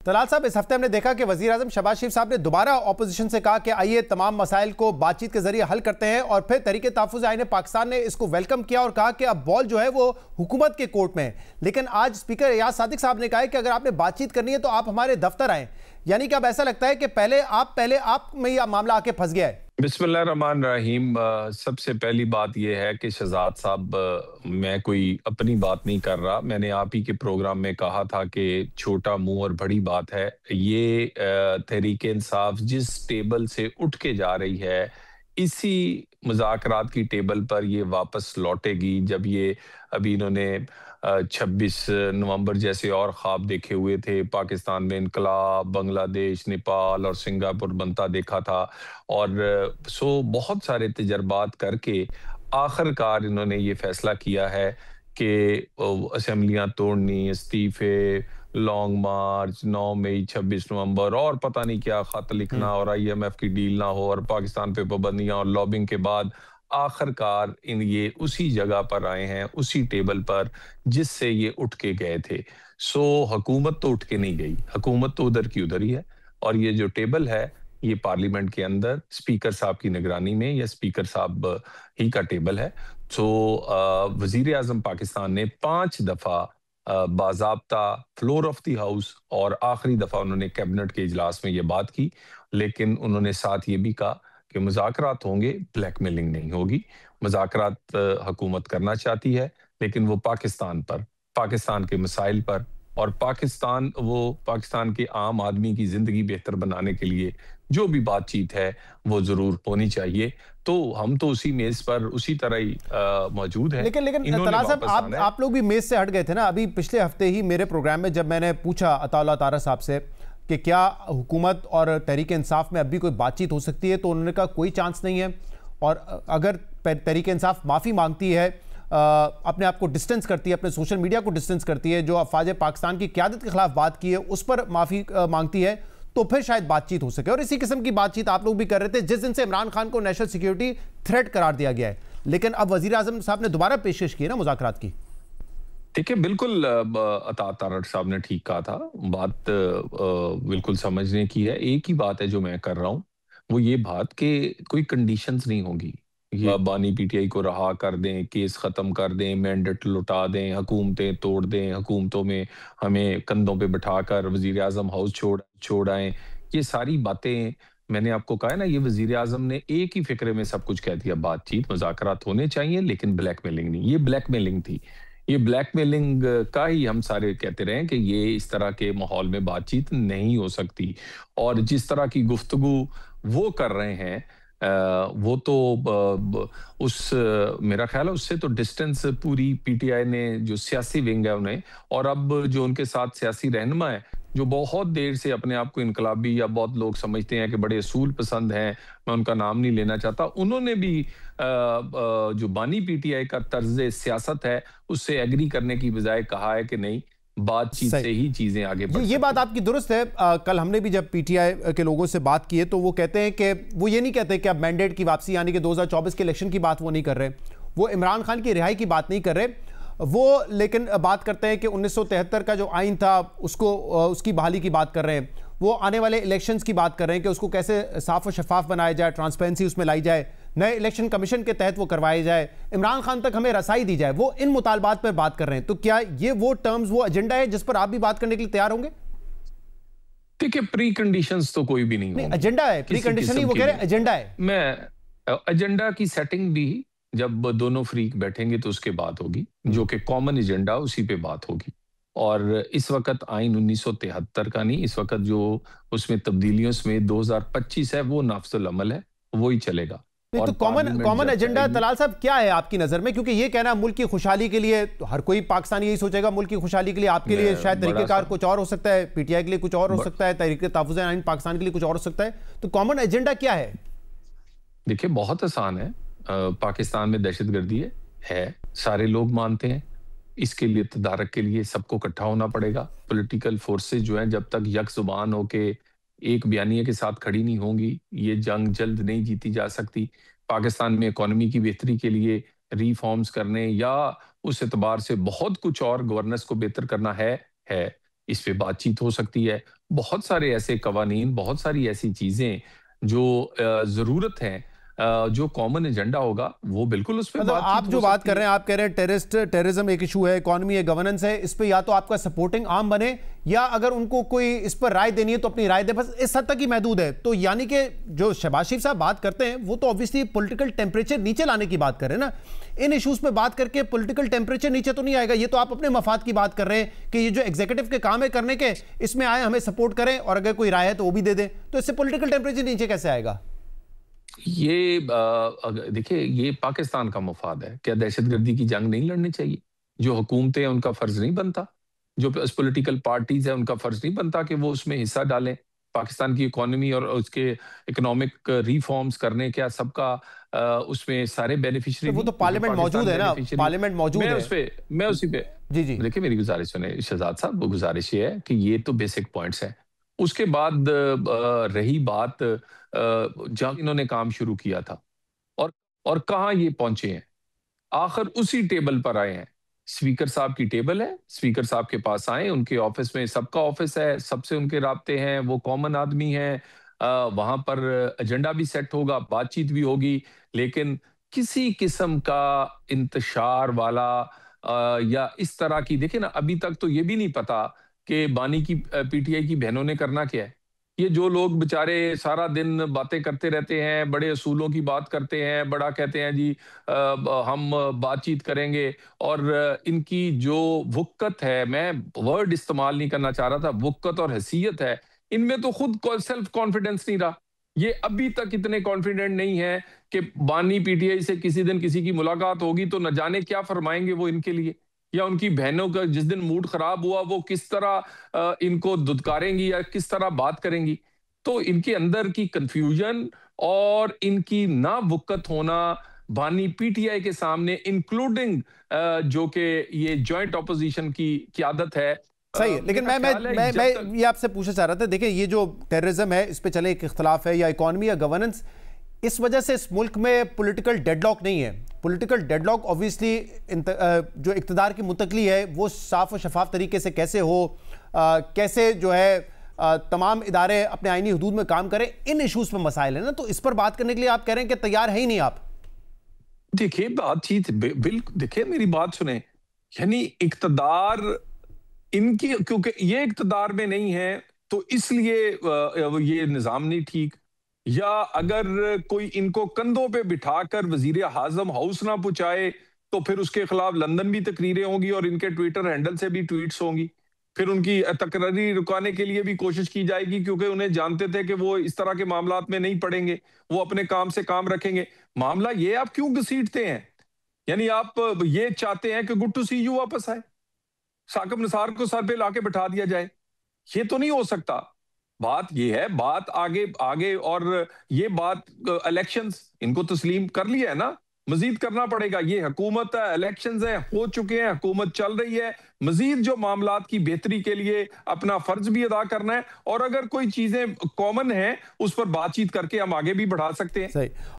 तलाल साहब, इस हफ्ते हमने देखा कि वजीर आजम शहबाज शरीफ साहब ने दोबारा ऑपोजिशन से कहा कि आइए तमाम मसाइल को बातचीत के जरिए हल करते हैं, और फिर तहरीक तहफ़्फ़ुज़ आईन पाकिस्तान ने इसको वेलकम किया और कहा कि अब बॉल जो है वो हुकूमत के कोर्ट में है। लेकिन आज स्पीकर एयाज सादिक साहब ने कहा है कि अगर आपने बातचीत करनी है तो आप हमारे दफ्तर आएँ। यानी कि अब ऐसा लगता है कि पहले आप में ही मामला आके फंस गया है। बिस्मिल्लाहिर्रहमानिर्रहीम। सबसे पहली बात यह है कि शहजाद साहब, मैं कोई अपनी बात नहीं कर रहा। मैंने आप ही के प्रोग्राम में कहा था कि छोटा मुंह और बड़ी बात है। ये तहरीक इंसाफ जिस टेबल से उठ के जा रही है, इसी मुज़ाकरात की टेबल पर ये वापस लौटेगी। जब ये अभी इन्होंने 26 नवंबर जैसे और ख्वाब देखे हुए थे, पाकिस्तान में इनकलाब, बांग्लादेश, नेपाल और सिंगापुर बनता देखा था, और बहुत सारे तजर्बात करके आखिरकार इन्होंने ये फैसला किया है कि असेंबलियां तोड़नी, इस्तीफे, लॉन्ग मार्च, 9 मई, 26 नवंबर और पता नहीं क्या खत लिखना और IMF की डील ना हो और पाकिस्तान पे पाबंदियां और लॉबिंग के बाद आखिरकार ये उसी जगह पर आए हैं, उसी टेबल पर जिससे ये उठ के गए थे। हुकूमत तो उठ के नहीं गई, हुकूमत तो उधर की उधर ही है, और ये जो टेबल है ये पार्लियामेंट के अंदर स्पीकर साहब की निगरानी में या स्पीकर साहब ही का टेबल है। वजीर आजम पाकिस्तान ने 5 दफा बाज़ाब्ता फ्लोर ऑफ द हाउस और आखिरी दफा उन्होंने कैबिनेट के इजलास में ये बात की, लेकिन उन्होंने साथ ये भी कहा कि मुज़ाकरात होंगे, ब्लैकमेलिंग नहीं होगी। मुज़ाकरात हुकूमत करना चाहती है, लेकिन वो पाकिस्तान पर, पाकिस्तान के मसाइल पर और पाकिस्तान के आम आदमी की जिंदगी बेहतर बनाने के लिए जो भी बातचीत है वो जरूर होनी चाहिए। तो हम तो उसी मेज पर उसी तरह ही मौजूद हैं। लेकिन तलाल साहब, आप लोग भी मेज से हट गए थे ना। अभी पिछले हफ्ते ही मेरे प्रोग्राम में जब मैंने पूछा अताउल्लाह तारा साहब से कि क्या हुकूमत और तहरीक इंसाफ में अभी कोई बातचीत हो सकती है, तो उन्होंने कहा कोई चांस नहीं है, और अगर तहरीक इंसाफ माफ़ी मांगती है, अपने आप को डिस्टेंस करती है, अपने सोशल मीडिया को डिस्टेंस करती है, जो अफवाज पाकिस्तान की क़यादत के खिलाफ बात की है उस पर माफ़ी मांगती है, तो फिर शायद बातचीत हो सके। और इसी किस्म की बातचीत आप लोग भी कर रहे थे जिस दिन से इमरान खान को नेशनल सिक्योरिटी थ्रेट करार दिया गया है। लेकिन अब वजीर आजम साहब ने दोबारा पेशकश की है ना मुज़ाकरात की। देखिए, बिल्कुल अता तारड़ साहब ने ठीक कहा था, बात बिल्कुल समझने की है। एक ही बात है जो मैं कर रहा हूँ, वो ये बात कि कोई कंडीशंस नहीं होगी। ये बानी PTI को रहा कर दें, केस खत्म कर दें, मैंडेट लुटा दें, हुकूमतें तोड़ दें, हुकूमतों में हमें कंधों पे बिठाकर वजीर आजम हाउस छोड़ आए, ये सारी बातें मैंने आपको कहा है ना। ये वजीर आजम ने एक ही फिक्रे में सब कुछ कह दिया, बातचीत मुज़ाकरात होने चाहिए लेकिन ब्लैकमेलिंग नहीं। ये ब्लैकमेलिंग थी, ये ब्लैकमेलिंग का ही हम सारे कहते रहे कि ये इस तरह के माहौल में बातचीत नहीं हो सकती। और जिस तरह की गुफ्तगू वो कर रहे हैं, वो तो मेरा ख्याल है उससे तो डिस्टेंस पूरी PTI ने, जो सियासी विंग है उन्हें, और अब जो उनके साथ सियासी रहनुमा है जो बहुत देर से अपने आप को इनकलाबी या बहुत लोग समझते हैं कि बड़े असूल पसंद हैं, मैं उनका नाम नहीं लेना चाहता, उन्होंने भी जो बानी PTI का तर्ज सियासत है उससे एग्री करने की बजाय कहा है कि नहीं, बातचीत से ही चीजें आगे बढ़ ये बात आपकी दुरुस्त है। कल हमने भी जब PTI के लोगों से बात की है तो वो कहते हैं कि वो ये नहीं कहते कि अब मैंडेट की वापसी यानी कि 2024 के इलेक्शन की बात वो नहीं कर रहे, वो इमरान खान की रिहाई की बात नहीं कर रहे वो, लेकिन बात करते हैं कि 1973 का जो आइन था उसकी बहाली की बात कर रहे हैं। वो आने वाले इलेक्शंस की बात कर रहे हैं कि उसको कैसे साफ और शफाफ बनाया जाए, ट्रांसपेरेंसी उसमें लाई जाए, नए इलेक्शन कमीशन के तहत वो करवाए जाए, इमरान खान तक हमें रसाई दी जाए। वो इन मुतालबात पर बात कर रहे हैं। तो क्या ये वो टर्म्स, वो एजेंडा है जिस पर आप भी बात करने के लिए तैयार होंगे? देखिए, प्री कंडीशंस तो कोई भी नहीं, एजेंडा है, प्री कंडीशन ही वो कह रहे हैं एजेंडा है। मैं एजेंडा की सेटिंग भी जब दोनों फ्रीक बैठेंगे तो उसके बाद होगी, जो कि कॉमन एजेंडा उसी पे बात होगी। और इस वक्त आइन 1973 का नहीं, इस वक्त जो उसमें तब्दीलियों में 2025 है वो नाफ्जुल अमल है, वो ही चलेगा। तो कॉमन एजेंडा तलाल साहब क्या है आपकी नजर में? क्योंकि ये कहना मुल्क की खुशहाली के लिए, तो हर कोई पाकिस्तानी यही सोचेगा मुल्क की खुशहाली के लिए, आपके लिए शायद तरीकेकार कुछ और हो सकता है, PTI के लिए कुछ और हो सकता है, तहरीक तहफ़्फ़ुज़ आइन पाकिस्तान के लिए कुछ और हो सकता है। तो कॉमन एजेंडा क्या है? देखिए, बहुत आसान है। पाकिस्तान में दहशतगर्दी है, सारे लोग मानते हैं। इसके लिए तदारक के लिए सबको इकट्ठा होना पड़ेगा। पॉलिटिकल फोर्सेस जो हैं जब तक यकजुबान होके एक बयानिए के साथ खड़ी नहीं होंगी, ये जंग जल्द नहीं जीती जा सकती। पाकिस्तान में इकोनॉमी की बेहतरी के लिए रिफॉर्म्स करने या उस एतबार से बहुत कुछ और गवर्नेंस को बेहतर करना है, इस पे बातचीत हो सकती है। बहुत सारे ऐसे कवानीन, बहुत सारी ऐसी चीज़ें जो ज़रूरत है, जो कॉमन एजेंडा होगा, वो बिल्कुल उस पे मतलब बातचीत आप हो जो बात सकती कर है। रहे हैं, आप कह रहे हैं टेररिज्म एक इशू है, इकोनॉमी है, गवर्नेंस है, इस पे या तो आपका सपोर्टिंग आर्म बने, या अगर उनको कोई इस पर राय देनी है तो अपनी राय दे, बस इस हद तक ही महदूद है। तो यानी कि जो शहबाज शरीफ साहब बात करते हैं वो तो ऑब्वियसली पॉलिटिकल टेम्परेचर नीचे लाने की बात कर रहे हैं ना। इन इश्यूज पे बात करके पॉलिटिकल टेम्परेचर नीचे तो नहीं आएगा। ये तो आप अपने मफाद की बात कर रहे हैं कि ये जो एग्जीक्यूटिव के काम है करने के, इसमें आए हमें सपोर्ट करें, और अगर कोई राय है तो वो भी दे दें। तो इससे पॉलिटिकल टेम्परेचर नीचे कैसे आएगा? ये देखिए, ये पाकिस्तान का मफाद है। क्या दहशतगर्दी की जंग नहीं लड़नी चाहिए? जो हुकूमतें हैं उनका फर्ज नहीं बनता, जो पॉलिटिकल पार्टीज हैं उनका फर्ज नहीं बनता कि वो उसमें हिस्सा डालें? पाकिस्तान की इकोनॉमी और उसके इकोनॉमिक रिफॉर्म्स करने, क्या सबका उसमें सारे तो बेनिफिशियरी वो नहीं, तो क्योंकि पार्लियामेंट मौजूद पाकिस्तान है ना, बेनिफिशियरी। पार्लियामेंट मौजूद है। मैं उसी पे जी जी। देखिए, मेरी गुजारिश सुने शहजाद साहब, वो गुजारिश ये है कि ये तो बेसिक पॉइंट्स हैं। उसके बाद रही बात जहाँ इन्होंने काम शुरू किया था और कहाँ ये पहुंचे हैं, आखिर उसी टेबल पर आए हैं। स्पीकर साहब की टेबल है, स्पीकर साहब के पास आए, उनके ऑफिस में सबका ऑफिस है, सबसे उनके राब्ते हैं, वो कॉमन आदमी हैं। वहां पर एजेंडा भी सेट होगा, बातचीत भी होगी, लेकिन किसी किस्म का इंतशार वाला या इस तरह की, देखिए ना, अभी तक तो ये भी नहीं पता कि बानी की पीटीआई की बहनों ने करना क्या है। ये जो लोग बेचारे सारा दिन बातें करते रहते हैं, बड़े असूलों की बात करते हैं, बड़ा कहते हैं जी हम बातचीत करेंगे, और इनकी जो वुक्कत है, मैं वर्ड इस्तेमाल नहीं करना चाह रहा था, वुक्कत और हैसियत है, इनमें तो खुद सेल्फ कॉन्फिडेंस नहीं रहा। ये अभी तक इतने कॉन्फिडेंट नहीं है कि बानी पीटीआई से किसी दिन किसी की मुलाकात होगी तो न जाने क्या फरमाएंगे वो इनके लिए, या उनकी बहनों का जिस दिन मूड खराब हुआ वो किस तरह इनको दुदकारेंगी या किस तरह बात करेंगी। तो इनके अंदर की कंफ्यूजन और इनकी ना वुक्कत होना बानी पीटीआई के सामने, इंक्लूडिंग जो कि ये जॉइंट ऑपोजिशन की क्यादत है, सही है, लेकिन मेरा मैं ख्याल है मैं जब तक। ये आपसे पूछना चाह रहा था, देखिए ये जो टेररिज्म है इस पे चले एक इख्तलाफ है, या इकोनॉमी या गवर्नेंस, इस वजह से इस मुल्क में पॉलिटिकल डेडलॉक नहीं है। पॉलिटिकल डेडलॉक ऑब्वियसली जो इक़्तिदार की मुंतकली है वो साफ और शफाफ तरीके से कैसे हो, कैसे जो है तमाम इदारे अपने आईनी हदूद में काम करें, इन इशूज़ पर मसाइल है ना। तो इस पर बात करने के लिए आप कह रहे हैं कि तैयार है ही नहीं आप। देखिए, बातचीत बिल्कुल, देखिए मेरी बात सुने, यानी इक़्तिदार इनकी, क्योंकि ये इक़्तिदार में नहीं है तो इसलिए ये निज़ाम नहीं ठीक, या अगर कोई इनको कंधों पे बिठाकर वज़ीर आज़म हाउस ना पहुँचाए तो फिर उसके खिलाफ लंदन भी तकरीरें होंगी और इनके ट्विटर हैंडल से भी ट्वीट्स होंगी। फिर उनकी तकरारी रुकाने के लिए भी कोशिश की जाएगी, क्योंकि उन्हें जानते थे कि वो इस तरह के मामलात में नहीं पड़ेंगे, वो अपने काम से काम रखेंगे। मामला ये आप क्यों घसीटते हैं? यानी आप ये चाहते हैं कि गुड टू सी यू वापस आए, साकिब निसार को सर पे लाके बिठा दिया जाए? ये तो नहीं हो सकता। बात ये है, बात आगे आगे, और ये बात इलेक्शंस इनको तस्लीम कर लिया है ना, मजीद करना पड़ेगा। ये हुकूमत है, इलेक्शंस है, हो चुके हैं, हुकूमत चल रही है, मजीद जो मामलात की बेहतरी के लिए अपना फर्ज भी अदा करना है, और अगर कोई चीजें कॉमन हैं उस पर बातचीत करके हम आगे भी बढ़ा सकते हैं। सही।